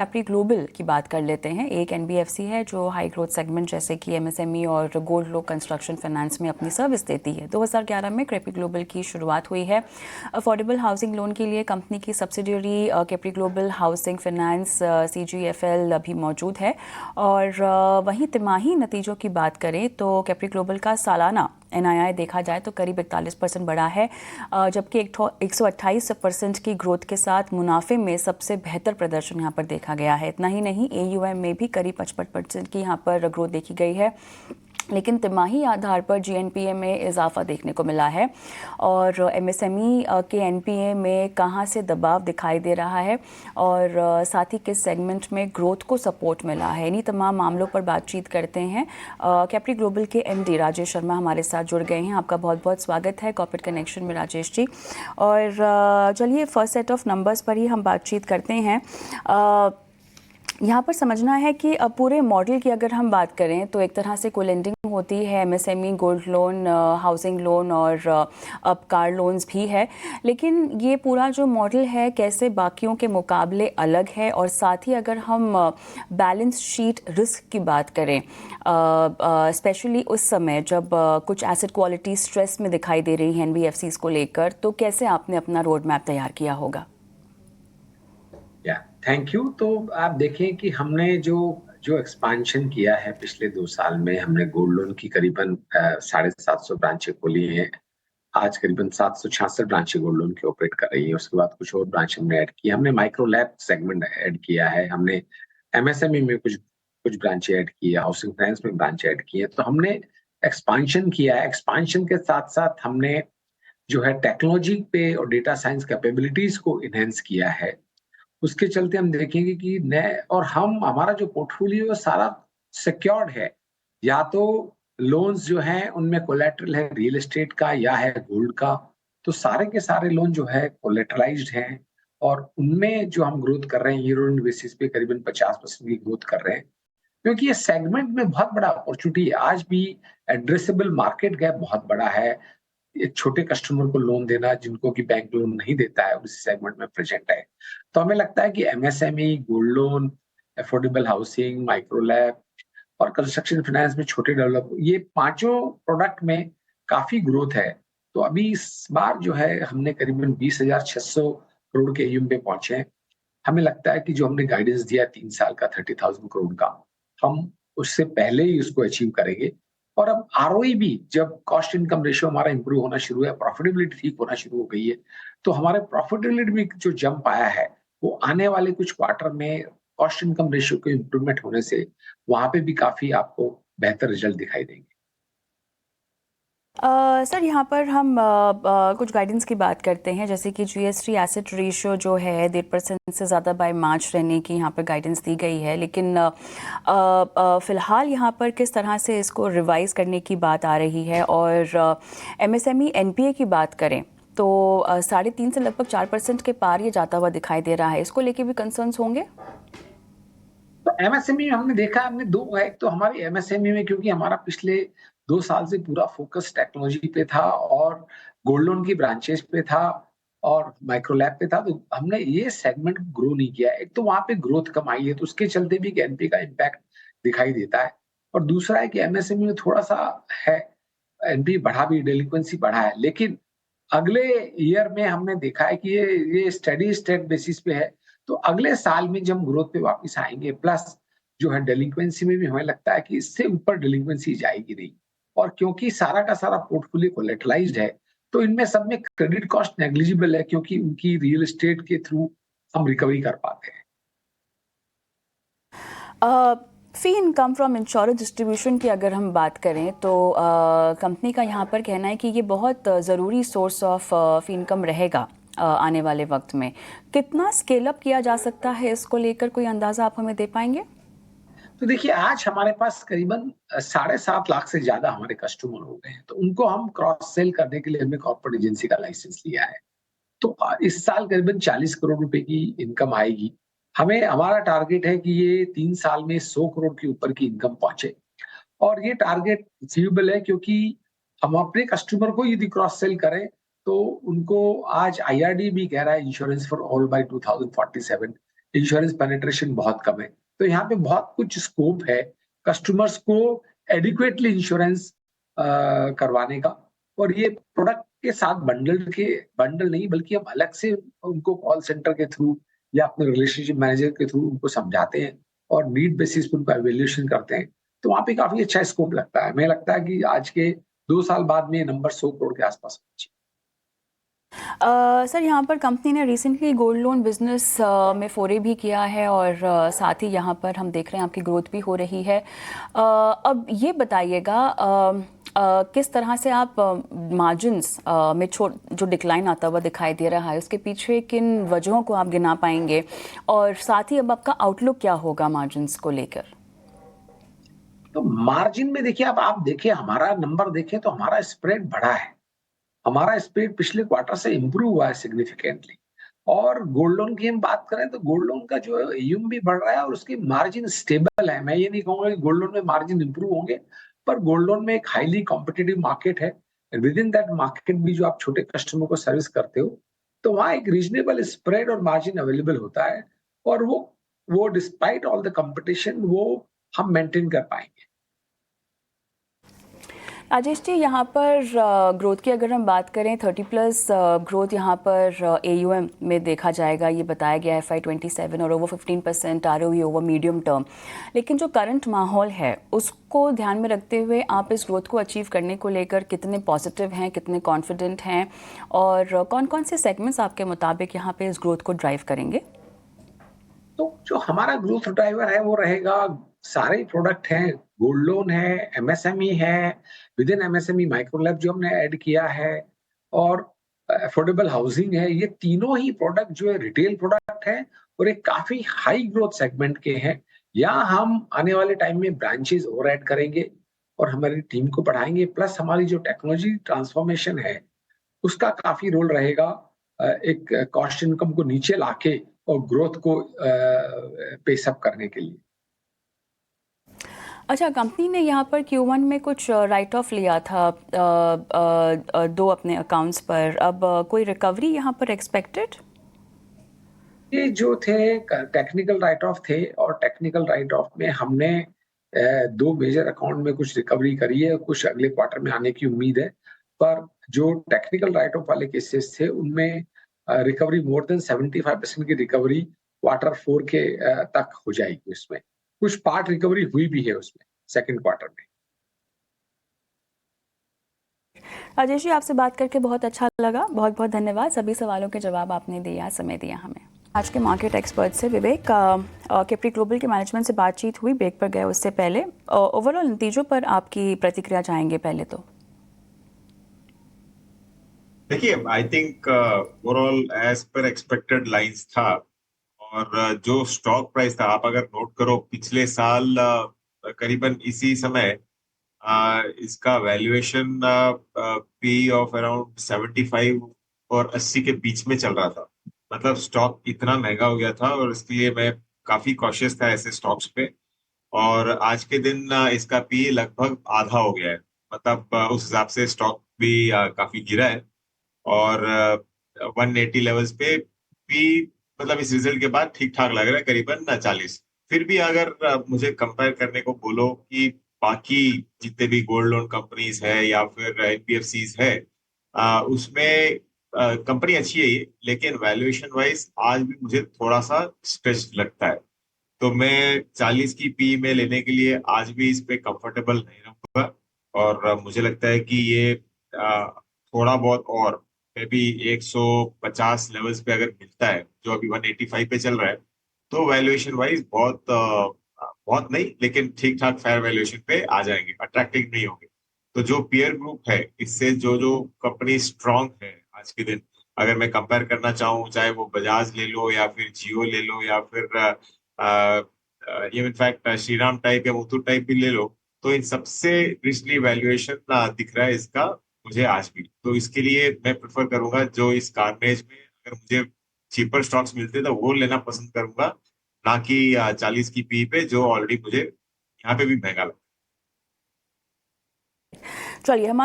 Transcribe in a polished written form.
Capri global की बात कर लेते हैं। एक एनबीएफसी है जो हाई ग्रोथ सेगमेंट जैसे कि एमएसएमई और गोल्ड लोन कंस्ट्रक्शन फाइनेंस में अपनी सर्विस देती है। 2011 में कैप्री ग्लोबल की शुरुआत हुई है। अफोर्डेबल हाउसिंग लोन के लिए कंपनी की subsidiary Capri global housing finance CGFL अभी मौजूद है। और वहीं तिमाही नतीजों की बात करें तो कैप्री ग्लोबल का सालाना NII देखा जाए तो करीब 41% बढ़ा है, जबकि 128% की ग्रोथ के साथ मुनाफे में सबसे बेहतर प्रदर्शन यहाँ पर देखा गया है। इतना ही नहीं, AUM में भी करीब 55% की यहाँ पर ग्रोथ देखी गई है। लेकिन तिमाही आधार पर GNPA में इजाफा देखने को मिला है। और MSME के NPA में कहां से दबाव दिखाई दे रहा है और साथ ही किस सेगमेंट में ग्रोथ को सपोर्ट मिला है, इन्हीं तमाम मामलों पर बातचीत करते हैं। कैप्री ग्लोबल के MD राजेश शर्मा हमारे साथ जुड़ गए हैं। आपका बहुत बहुत स्वागत है कॉर्पोरेट कनेक्शन में राजेश जी। और चलिए फर्स्ट सेट ऑफ नंबर्स पर ही हम बातचीत करते हैं। यहाँ पर समझना है कि अब पूरे मॉडल की अगर हम बात करें तो एक तरह से कोलेंडिंग होती है, MSME gold loan, housing loan और अब कार लोन्स भी है। लेकिन ये पूरा जो मॉडल है कैसे बाकियों के मुकाबले अलग है, और साथ ही अगर हम बैलेंस शीट रिस्क की बात करें, स्पेशली उस समय जब कुछ एसेट क्वालिटी स्ट्रेस में दिखाई दे रही है NBFCs को लेकर, तो कैसे आपने अपना रोड मैप तैयार किया होगा? Thank you. तो आप देखें कि हमने जो जो एक्सपांशन किया है पिछले 2 साल में, हमने गोल्ड लोन की करीबन 750 ब्रांचें खोली हैं। आज करीबन 766 ब्रांचें गोल्ड लोन की ऑपरेट कर रही है। उसके बाद कुछ और ब्रांच हमने ऐड की, हमने माइक्रो लैब सेगमेंट ऐड किया है, हमने MSME में कुछ कुछ ब्रांचें ऐड की है, हाउसिंग फाइनेंस में ब्रांच ऐड की है। तो हमने एक्सपांशन किया है। एक्सपांशन के साथ साथ हमने जो है टेक्नोलॉजी पे और डेटा साइंस कैपेबिलिटीज को इनहेंस किया है। उसके चलते हम देखेंगे कि नए और हम हमारा जो पोर्टफोलियो है सारा सिक्योर्ड है। या तो लोन्स जो हैं उनमें कोलैटरल है रियल एस्टेट का या है गोल्ड का। तो सारे के सारे लोन जो है कोलैटरलाइज्ड हैं और उनमें जो हम ग्रोथ कर रहे हैं ईयर ऑन बेसिस पे करीबन 50% की ग्रोथ कर रहे हैं, क्योंकि ये सेगमेंट में बहुत बड़ा अपॉर्चुनिटी है। आज भी एड्रेसेबल मार्केट गैप बहुत बड़ा है। एक छोटे कस्टमर को लोन देना जिनको कि बैंक लोन नहीं देता है, उस सेगमेंट में प्रेजेंट है। तो हमें लगता है कि MSME, gold loan, affordable housing, micro lab और कंस्ट्रक्शन फाइनेंस में छोटे डेवलप, ये पांचों प्रोडक्ट में काफी ग्रोथ है। तो अभी इस बार जो है हमने करीबन 20,600 करोड़ के AUM पे पहुंचे हैं। हमें लगता है कि जो हमने गाइडेंस दिया 3 साल का 30,000 करोड़ का, हम उससे पहले ही उसको अचीव करेंगे। और अब ROE भी, जब कॉस्ट इनकम रेशियो हमारा इंप्रूव होना शुरू है, प्रॉफिटेबिलिटी ठीक होना शुरू हो गई है, तो हमारे प्रॉफिटेबिलिटी में जो जंप आया है वो आने वाले कुछ क्वार्टर में कॉस्ट इनकम रेशियो के इंप्रूवमेंट होने से वहां पे भी काफी आपको बेहतर रिजल्ट दिखाई देंगे। सर यहाँ पर हम कुछ गाइडेंस की बात करते हैं, जैसे कि GS3 एसेट रेशियो जो है 1.5% से ज़्यादा बाय मार्च रहने की यहाँ पर गाइडेंस दी गई है। लेकिन फ़िलहाल यहाँ पर किस तरह से इसको रिवाइज़ करने की बात आ रही है, और MSME NPA की बात करें तो 3.5 से लगभग 4% के पार ये जाता हुआ दिखाई दे रहा है। इसको लेके भी कंसर्न्स होंगे? तो MSME में हमने देखा, हमने दो है। एक तो हमारी MSME में, क्योंकि हमारा पिछले 2 साल से पूरा फोकस टेक्नोलॉजी पे था और गोल्ड लोन की ब्रांचेस पे था और माइक्रो लैब पे था, तो हमने ये सेगमेंट ग्रो नहीं किया। एक तो वहां पे ग्रोथ कम आई है, तो उसके चलते भी NP का इम्पैक्ट दिखाई देता है। और दूसरा है कि MSME में थोड़ा सा है, NP बढ़ा भी, डेलिक्वेंसी बढ़ा है, लेकिन अगले ईयर में हमने देखा है कि ये स्टेडी स्टेट बेसिस पे है। तो अगले साल में जब हम ग्रोथ पे वापस आएंगे, प्लस जो है डेलिक्वेंसी में भी हमें लगता है कि इससे ऊपर डेलिक्वेंसी जाएगी नहीं। और क्योंकि सारा का सारा पोर्टफोलियो कोलेटरलाइज्ड है, तो इनमें सब में क्रेडिट कॉस्ट नेग्लिजिबल है, क्योंकि उनकी रियल एस्टेट के थ्रू हम रिकवरी कर पाते हैं। फ़ी इनकम फ्रॉम इंश्योरेंस डिस्ट्रीब्यूशन की अगर हम बात करें तो कंपनी का यहाँ पर कहना है कि ये बहुत ज़रूरी सोर्स ऑफ फ़ी इनकम रहेगा आने वाले वक्त में। कितना स्केल अप किया जा सकता है, इसको लेकर कोई अंदाज़ा आप हमें दे पाएंगे? तो देखिए, आज हमारे पास करीबन 7.5 लाख से ज्यादा हमारे कस्टमर हो गए हैं, तो उनको हम क्रॉस सेल करने के लिए हमने कॉर्पोरेट एजेंसी का लाइसेंस लिया है। तो इस साल करीबन 40 करोड़ रुपए की इनकम आएगी। हमारा टारगेट है कि ये 3 साल में 100 करोड़ के ऊपर की इनकम पहुंचे। और ये टारगेट अचीवेबल है, क्योंकि हम अपने कस्टमर को यदि क्रॉस सेल करें तो उनको आज IRD भी कह रहा है insurance for all by 2047 insurance penetration बहुत कम है। तो यहाँ पे बहुत कुछ स्कोप है कस्टमर्स को एडिक्वेटली इंश्योरेंस करवाने का। और ये प्रोडक्ट के साथ बंडल नहीं, बल्कि हम अलग से उनको कॉल सेंटर के थ्रू या अपने रिलेशनशिप मैनेजर के थ्रू उनको समझाते हैं और नीड बेसिस पे उनका एवेल्यूएशन करते हैं। तो वहाँ पे काफी अच्छा स्कोप लगता है। हमें लगता है कि आज के 2 साल बाद में ये नंबर 100 करोड़ के आसपास पहुंचे। सर, यहाँ पर कंपनी ने रिसेंटली गोल्ड लोन बिजनेस में फोरे भी किया है और साथ ही यहाँ पर हम देख रहे हैं आपकी ग्रोथ भी हो रही है। अब ये बताइएगा किस तरह से आप मार्जिन्स में जो डिक्लाइन आता हुआ दिखाई दे रहा है उसके पीछे किन वजहों को आप गिना पाएंगे, और साथ ही अब आपका आउटलुक क्या होगा मार्जिन्स को लेकर? तो मार्जिन में देखिए, अब आप देखिए हमारा नंबर देखें तो हमारा स्प्रेड बढ़ा है। हमारा स्प्रेड पिछले क्वार्टर से इंप्रूव हुआ है सिग्निफिकेंटली। और गोल्ड लोन की हम बात करें तो गोल्ड लोन का जो एयूएम भी बढ़ रहा है और उसकी मार्जिन स्टेबल है। मैं ये नहीं कहूंगा कि गोल्ड लोन में मार्जिन इंप्रूव होंगे, पर गोल्ड लोन में एक हाईली कॉम्पिटिटिव मार्केट है। विद इन दैट मार्केट भी जो आप छोटे कस्टमर को सर्विस करते हो, तो वहाँ एक रीजनेबल स्प्रेड और मार्जिन अवेलेबल होता है। और वो डिस्पाइट ऑल द कंपटीशन वो हम मेंटेन कर पाएंगे। राजेश जी, यहाँ पर ग्रोथ की अगर हम बात करें 30+ ग्रोथ यहाँ पर एयूएम में देखा जाएगा, ये बताया गया है FY27 और over 15% ROE over medium term. लेकिन जो करंट माहौल है उसको ध्यान में रखते हुए आप इस ग्रोथ को अचीव करने को लेकर कितने पॉजिटिव हैं, कितने कॉन्फिडेंट हैं, और कौन कौन से सेगमेंट्स आपके मुताबिक यहाँ पे इस ग्रोथ को ड्राइव करेंगे? तो जो हमारा ग्रोथ ड्राइवर है वो रहेगा, सारे प्रोडक्ट हैं, गोल्ड लोन है, एमएसएमई है, विद इन एमएसएमई माइक्रोलैब जो हमने ऐड किया है, और अफोर्डेबल हाउसिंग है। ये तीनों ही प्रोडक्ट जो है रिटेल प्रोडक्ट है और एक काफी हाई ग्रोथ सेगमेंट के हैं। यहाँ हम आने वाले टाइम में ब्रांचेस और ऐड करेंगे और हमारी टीम को बढ़ाएंगे। प्लस हमारी जो टेक्नोलॉजी ट्रांसफॉर्मेशन है उसका काफी रोल रहेगा एक कॉस्ट इनकम को नीचे लाके और ग्रोथ को पेस अप करने के लिए। अच्छा, कंपनी ने यहाँ पर Q1 में कुछ राइट ऑफ लिया था दो अपने अकाउंट्स पर। अब कोई रिकवरी यहाँ पर एक्सपेक्टेड? ये जो थे टेक्निकल राइट ऑफ थे, और टेक्निकल राइट ऑफ में हमने 2 मेजर अकाउंट में कुछ रिकवरी करी है, कुछ अगले क्वार्टर में आने की उम्मीद है। पर जो टेक्निकल राइट ऑफ वाले केसेस थे उनमें रिकवरी मोर देन 75% की रिकवरी Q4 के तक हो जाएगी। उसमें कुछ पार्ट रिकवरी हुई भी है उसमें सेकंड क्वार्टर में। राजेश जी, आपसे बात करके बहुत अच्छा लगा। बहुत बहुत धन्यवाद, सभी सवालों के जवाब आपने दिया, समय दिया हमें। आज के मार्केट एक्सपर्ट से विवेक कैप्री ग्लोबल के मैनेजमेंट से बातचीत हुई, ब्रेक पर गए उससे पहले ओवरऑल नतीजों पर आपकी प्रतिक्रिया चाहेंगे पहले तो? देखिए, आई थिंक ओवरऑल एज पर एक्सपेक्टेड लाइंस था। और जो स्टॉक प्राइस था, आप अगर नोट करो पिछले साल करीबन इसी समय इसका वैल्यूएशन पी ऑफ अराउंड 75 और 80 के बीच में चल रहा था। मतलब स्टॉक इतना महंगा हो गया था और इसके लिए मैं काफी कॉशियस था ऐसे स्टॉक्स पे। और आज के दिन इसका पी लगभग आधा हो गया है। मतलब उस हिसाब से स्टॉक भी काफी गिरा है। और 180 लेवल्स पे भी, मतलब इस रिजल्ट के बाद ठीक ठाक लग रहा है, करीबन 40। फिर भी अगर मुझे कंपेयर करने को बोलो कि बाकी जितने भी गोल्ड लोन कंपनीज है या फिर एनबीएफसीज है, उसमें कंपनी अच्छी है ये, लेकिन वैल्यूएशन वाइज आज भी मुझे थोड़ा सा स्ट्रेच लगता है। तो मैं 40 की पी में लेने के लिए आज भी इस पे कंफर्टेबल नहीं रहूंगा। और मुझे लगता है कि ये थोड़ा बहुत और मे बी 150 लेवल्स पे अगर मिलता है, जो अभी 185 पे चल रहा है, तो वैल्यूएशन वाइज बहुत नहीं, लेकिन ठीक ठाक फेयर वैल्यूएशन पे आ जाएंगे, अट्रैक्टिव नहीं होंगे। तो जो पीयर ग्रुप है, इससे जो जो कंपनी स्ट्रांग है आज के दिन, अगर मैं कंपेयर करना चाहूँ, चाहे वो बजाज ले लो या फिर जियो ले लो या फिर इनफैक्ट श्रीराम टाइप या मुथूट टाइप भी ले लो, तो इन सबसे रिचली वैल्यूएशन दिख रहा है इसका मुझे आज भी। तो इसके लिए मैं प्रेफर करूंगा, जो इस कार्नेज में अगर मुझे चीपर स्टॉक्स मिलते तो वो लेना पसंद करूंगा, ना कि 40 की पी पे, जो ऑलरेडी मुझे यहाँ पे भी महंगा लगता है। चलिए, हम